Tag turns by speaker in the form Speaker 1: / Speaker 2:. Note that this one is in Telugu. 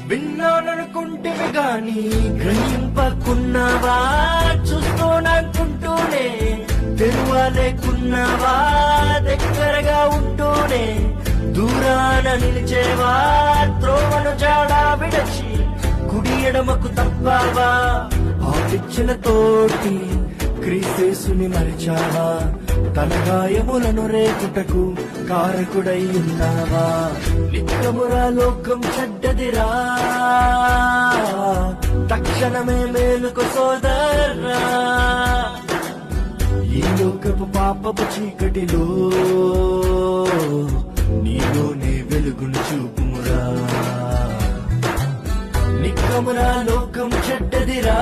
Speaker 1: విన్నాననుకుంటేవి గాని గ్రహింపకున్నావా, చూస్తూననుకుంటూనే తెరువాలేకున్నావా, దగ్గరగా ఉంటూనే దూరాన నిలిచేవా, త్రోవను జాడా విడచి కుడి ఎడమకు తప్పావా, ఆ పిచ్చలతోటి క్రీసేసుని మరిచావా, తన గాయములను రేకుటకు కారకుడై ఉన్నావా. నిత్యమురా లోకం చెడ్డదిరా, తక్షణమే మేలుకు సోదరా, ఈ లోకపు పాపపు చీకటిలో నీలోనే వెలుగును చూపుమురా. నిత్యమురా లోకం చెడ్డదిరా,